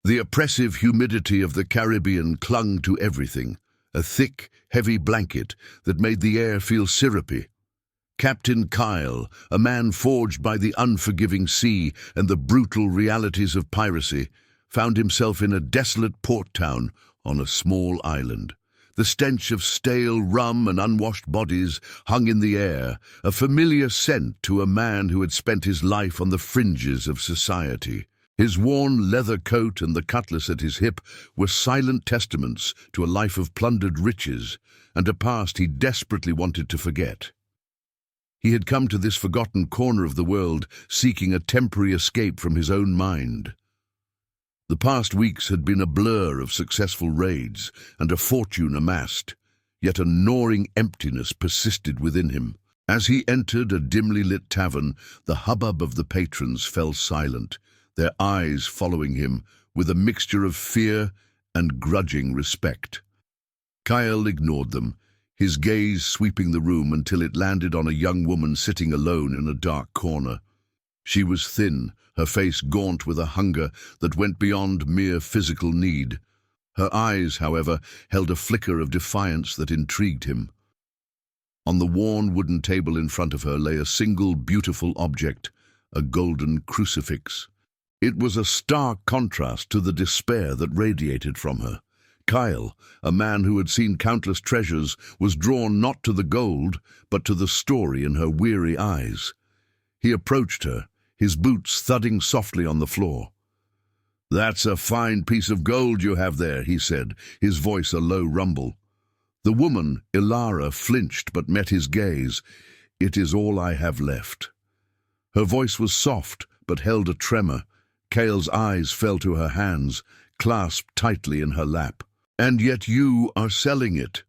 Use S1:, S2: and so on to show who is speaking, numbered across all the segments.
S1: The oppressive humidity of the Caribbean clung to everything, a thick, heavy blanket that made the air feel syrupy. Captain Kyle, a man forged by the unforgiving sea and the brutal realities of piracy, found himself in a desolate port town on a small island. The stench of stale rum and unwashed bodies hung in the air, a familiar scent to a man who had spent his life on the fringes of society. His worn leather coat and the cutlass at his hip were silent testaments to a life of plundered riches and a past he desperately wanted to forget. He had come to this forgotten corner of the world seeking a temporary escape from his own mind. The past weeks had been a blur of successful raids and a fortune amassed, yet a gnawing emptiness persisted within him. As he entered a dimly lit tavern, the hubbub of the patrons fell silent, their eyes following him with a mixture of fear and grudging respect. Kyle ignored them, his gaze sweeping the room until it landed on a young woman sitting alone in a dark corner. She was thin, her face gaunt with a hunger that went beyond mere physical need. Her eyes, however, held a flicker of defiance that intrigued him. On the worn wooden table in front of her lay a single beautiful object, a golden crucifix. It was a stark contrast to the despair that radiated from her. Kyle, a man who had seen countless treasures, was drawn not to the gold, but to the story in her weary eyes. He approached her, his boots thudding softly on the floor. "That's a fine piece of gold you have there," he said, his voice a low rumble. The woman, Ilara, flinched but met his gaze. "It is all I have left." Her voice was soft, but held a tremor. Kyle's eyes fell to her hands, clasped tightly in her lap. "And yet you are selling it."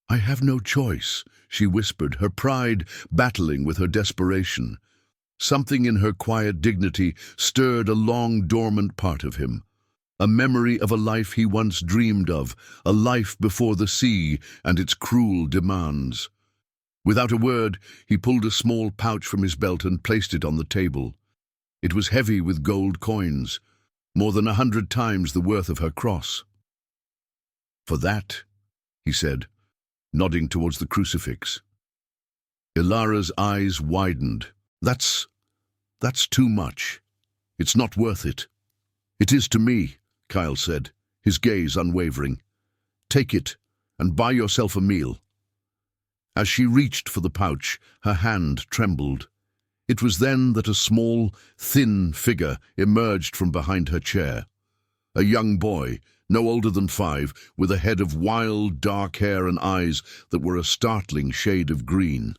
S1: "I have no choice," she whispered, her pride battling with her desperation. Something in her quiet dignity stirred a long-dormant part of him, a memory of a life he once dreamed of, a life before the sea and its cruel demands. Without a word, he pulled a small pouch from his belt and placed it on the table. It was heavy with gold coins, more than 100 times the worth of her cross. "For that," he said, nodding towards the crucifix. Ilara's eyes widened. That's too much. It's not worth it." "It is to me," Kyle said, his gaze unwavering. "Take it and buy yourself a meal." As she reached for the pouch, her hand trembled. It was then that a small, thin figure emerged from behind her chair. A young boy, no older than 5, with a head of wild, dark hair and eyes that were a startling shade of green.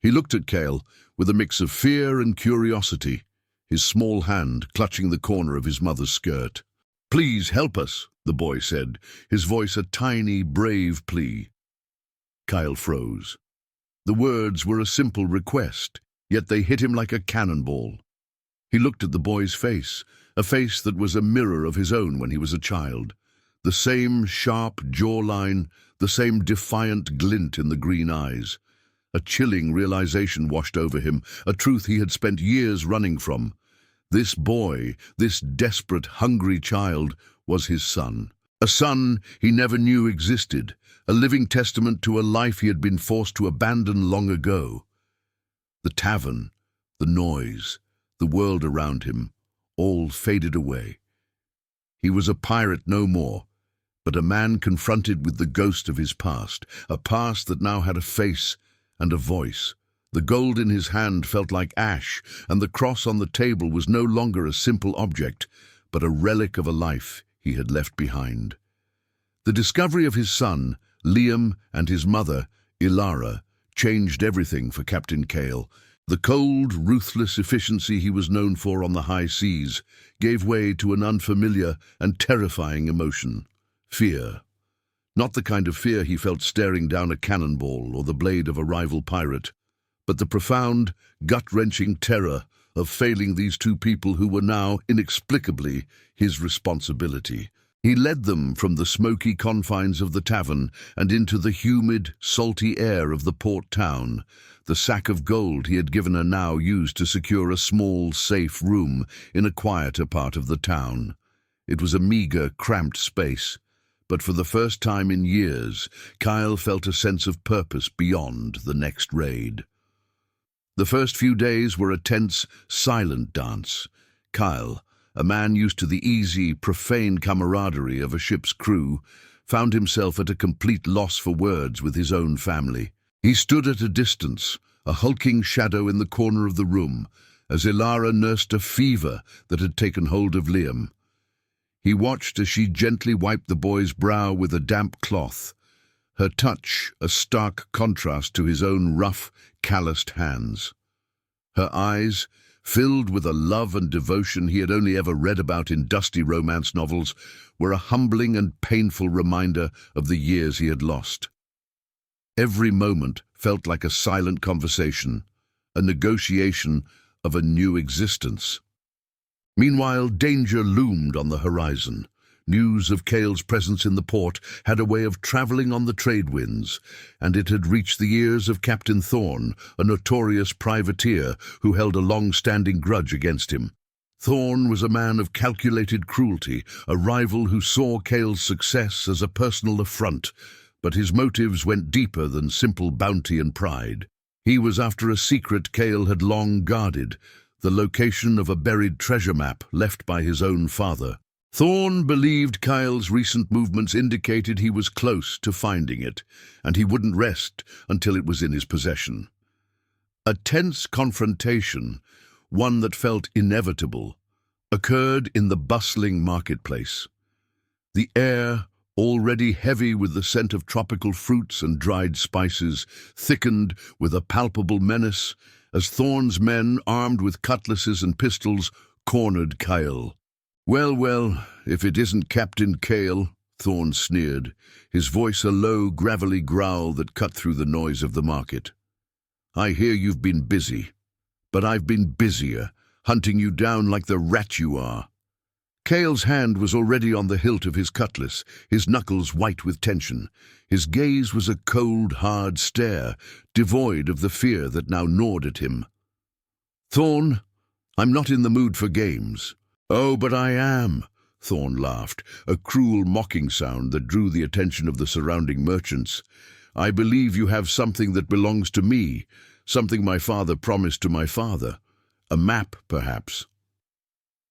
S1: He looked at Kyle with a mix of fear and curiosity, his small hand clutching the corner of his mother's skirt. "Please help us," the boy said, his voice a tiny, brave plea. Kyle froze. The words were a simple request, yet they hit him like a cannonball. He looked at the boy's face, a face that was a mirror of his own when he was a child. The same sharp jawline, the same defiant glint in the green eyes. A chilling realization washed over him, a truth he had spent years running from. This boy, this desperate, hungry child, was his son. A son he never knew existed, a living testament to a life he had been forced to abandon long ago. The tavern, the noise, the world around him, all faded away. He was a pirate no more, but a man confronted with the ghost of his past, a past that now had a face and a voice. The gold in his hand felt like ash, and the cross on the table was no longer a simple object, but a relic of a life he had left behind. The discovery of his son, Liam, and his mother, Ilara, changed everything for Captain Kyle. The cold, ruthless efficiency he was known for on the high seas gave way to an unfamiliar and terrifying emotion: fear. Not the kind of fear he felt staring down a cannonball or the blade of a rival pirate, but the profound, gut-wrenching terror of failing these two people who were now, inexplicably, his responsibility. He led them from the smoky confines of the tavern and into the humid, salty air of the port town. The sack of gold he had given her now used to secure a small, safe room in a quieter part of the town. It was a meager, cramped space, but for the first time in years, Kyle felt a sense of purpose beyond the next raid. The first few days were a tense, silent dance. Kyle, a man used to the easy, profane camaraderie of a ship's crew, found himself at a complete loss for words with his own family. He stood at a distance, a hulking shadow in the corner of the room, as Ilara nursed a fever that had taken hold of Liam. He watched as she gently wiped the boy's brow with a damp cloth, her touch a stark contrast to his own rough, calloused hands. Her eyes, filled with a love and devotion he had only ever read about in dusty romance novels, were a humbling and painful reminder of the years he had lost. Every moment felt like a silent conversation, a negotiation of a new existence. Meanwhile, danger loomed on the horizon. News of Cale's presence in the port had a way of travelling on the trade winds, and it had reached the ears of Captain Thorne, a notorious privateer who held a long-standing grudge against him. Thorne was a man of calculated cruelty, a rival who saw Cale's success as a personal affront, but his motives went deeper than simple bounty and pride. He was after a secret Cale had long guarded, the location of a buried treasure map left by his own father. Thorne believed Kyle's recent movements indicated he was close to finding it, and he wouldn't rest until it was in his possession. A tense confrontation, one that felt inevitable, occurred in the bustling marketplace. The air, already heavy with the scent of tropical fruits and dried spices, thickened with a palpable menace as Thorne's men, armed with cutlasses and pistols, cornered Kyle. Well, if it isn't Captain Cale," Thorne sneered, his voice a low, gravelly growl that cut through the noise of the market. "I hear you've been busy, but I've been busier, hunting you down like the rat you are." Cale's hand was already on the hilt of his cutlass, his knuckles white with tension. His gaze was a cold, hard stare, devoid of the fear that now gnawed at him. "Thorne, I'm not in the mood for games." "Oh, but I am," Thorne laughed, a cruel mocking sound that drew the attention of the surrounding merchants. "I believe you have something that belongs to me, something my father promised to my father. A map, perhaps."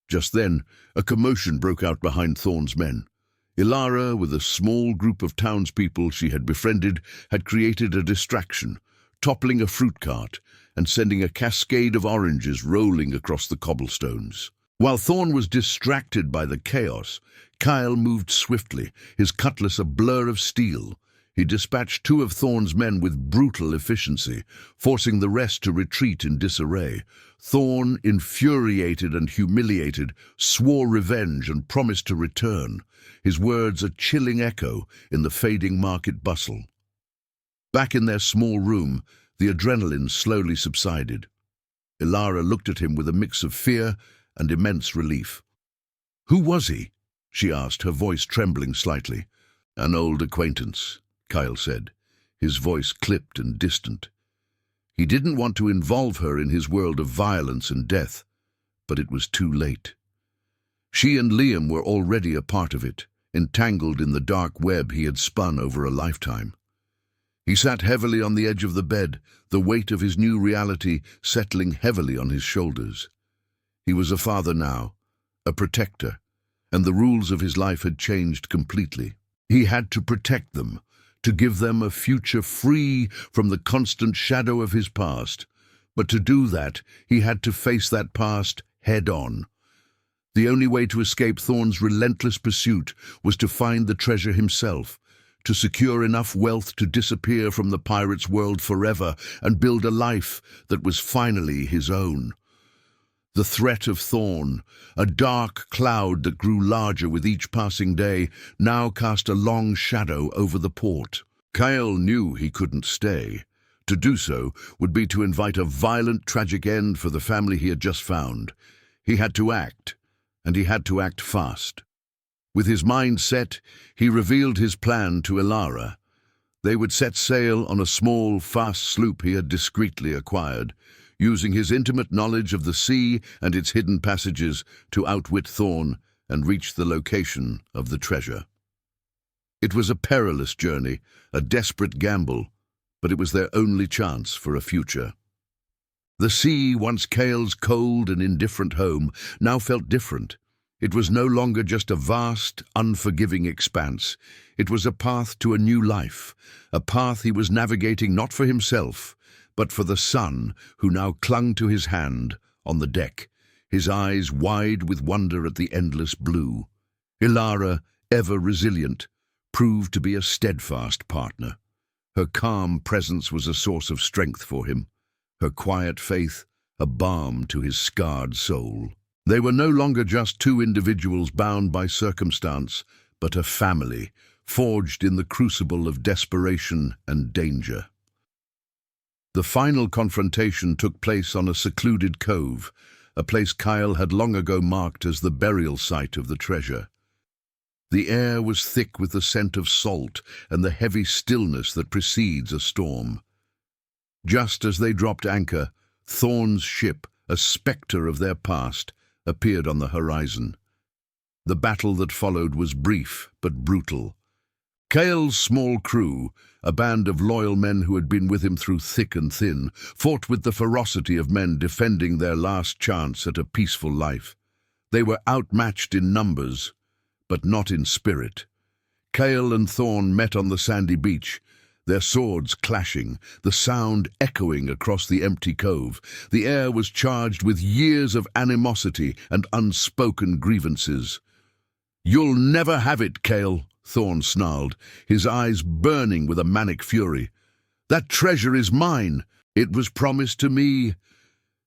S1: Just then, a commotion broke out behind Thorne's men. Ilara, with a small group of townspeople she had befriended, had created a distraction, toppling a fruit cart and sending a cascade of oranges rolling across the cobblestones. While Thorne was distracted by the chaos, Kyle moved swiftly, his cutlass a blur of steel. He dispatched 2 of Thorne's men with brutal efficiency, forcing the rest to retreat in disarray. Thorne, infuriated and humiliated, swore revenge and promised to return, his words a chilling echo in the fading market bustle. Back in their small room, the adrenaline slowly subsided. Ilara looked at him with a mix of fear and immense relief. "Who was he?" she asked, her voice trembling slightly. "An old acquaintance," Kyle said, his voice clipped and distant. He didn't want to involve her in his world of violence and death, but it was too late. She and Liam were already a part of it, entangled in the dark web he had spun over a lifetime. He sat heavily on the edge of the bed, the weight of his new reality settling heavily on his shoulders. He was a father now, a protector, and the rules of his life had changed completely. He had to protect them, to give them a future free from the constant shadow of his past. But to do that, he had to face that past head-on. The only way to escape Thorne's relentless pursuit was to find the treasure himself, to secure enough wealth to disappear from the pirate's world forever and build a life that was finally his own. The threat of Thorne, a dark cloud that grew larger with each passing day, now cast a long shadow over the port. Kyle knew he couldn't stay. To do so would be to invite a violent, tragic end for the family he had just found. He had to act, and he had to act fast. With his mind set, he revealed his plan to Ilara. They would set sail on a small, fast sloop he had discreetly acquired, using his intimate knowledge of the sea and its hidden passages to outwit Thorne and reached the location of the treasure. It was a perilous journey, a desperate gamble, but it was their only chance for a future. The sea, once Cale's cold and indifferent home, now felt different. It was no longer just a vast, unforgiving expanse. It was a path to a new life, a path he was navigating not for himself, but for the son who now clung to his hand on the deck, his eyes wide with wonder at the endless blue. Ilara, ever resilient, proved to be a steadfast partner. Her calm presence was a source of strength for him, her quiet faith a balm to his scarred soul. They were no longer just two individuals bound by circumstance, but a family, forged in the crucible of desperation and danger. The final confrontation took place on a secluded cove, a place Kyle had long ago marked as the burial site of the treasure. The air was thick with the scent of salt and the heavy stillness that precedes a storm. Just as they dropped anchor, Thorn's ship, a spectre of their past, appeared on the horizon. The battle that followed was brief but brutal. Cale's small crew, a band of loyal men who had been with him through thick and thin, fought with the ferocity of men defending their last chance at a peaceful life. They were outmatched in numbers, but not in spirit. Cale and Thorn met on the sandy beach, their swords clashing, the sound echoing across the empty cove. The air was charged with years of animosity and unspoken grievances. "You'll never have it, Cale," Thorn snarled, his eyes burning with a manic fury. "That treasure is mine. It was promised to me."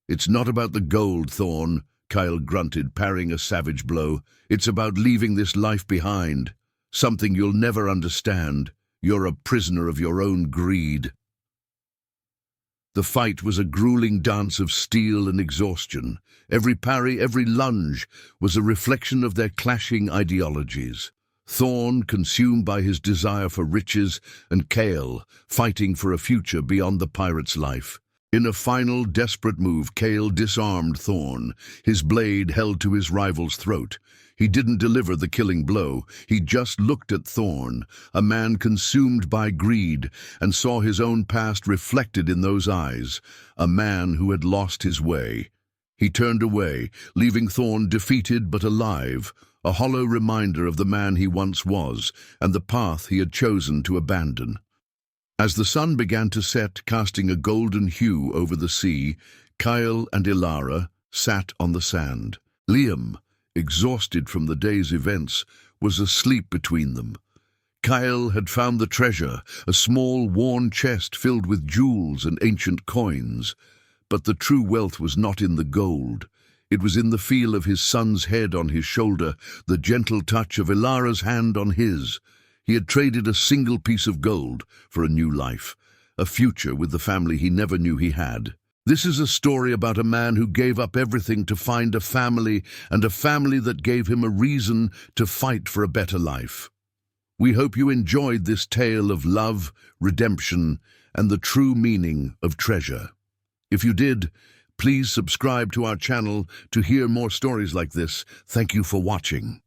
S1: "It's not about the gold, Thorn," Kyle grunted, parrying a savage blow. "It's about leaving this life behind, something you'll never understand. You're a prisoner of your own greed." The fight was a grueling dance of steel and exhaustion. Every parry, every lunge, was a reflection of their clashing ideologies. Thorn, consumed by his desire for riches, and Cale, fighting for a future beyond the pirate's life. In a final, desperate move, Cale disarmed Thorn, his blade held to his rival's throat. He didn't deliver the killing blow. He just looked at Thorn, a man consumed by greed, and saw his own past reflected in those eyes, a man who had lost his way. He turned away, leaving Thorn defeated but alive, a hollow reminder of the man he once was and the path he had chosen to abandon. As the sun began to set, casting a golden hue over the sea, Kyle and Ilara sat on the sand. Liam, exhausted from the day's events, was asleep between them. Kyle had found the treasure, a small, worn chest filled with jewels and ancient coins. But the true wealth was not in the gold. It was in the feel of his son's head on his shoulder, the gentle touch of Ilara's hand on his. He had traded a single piece of gold for a new life, a future with the family he never knew he had. This is a story about a man who gave up everything to find a family, and a family that gave him a reason to fight for a better life. We hope you enjoyed this tale of love, redemption, and the true meaning of treasure. If you did, please subscribe to our channel to hear more stories like this. Thank you for watching.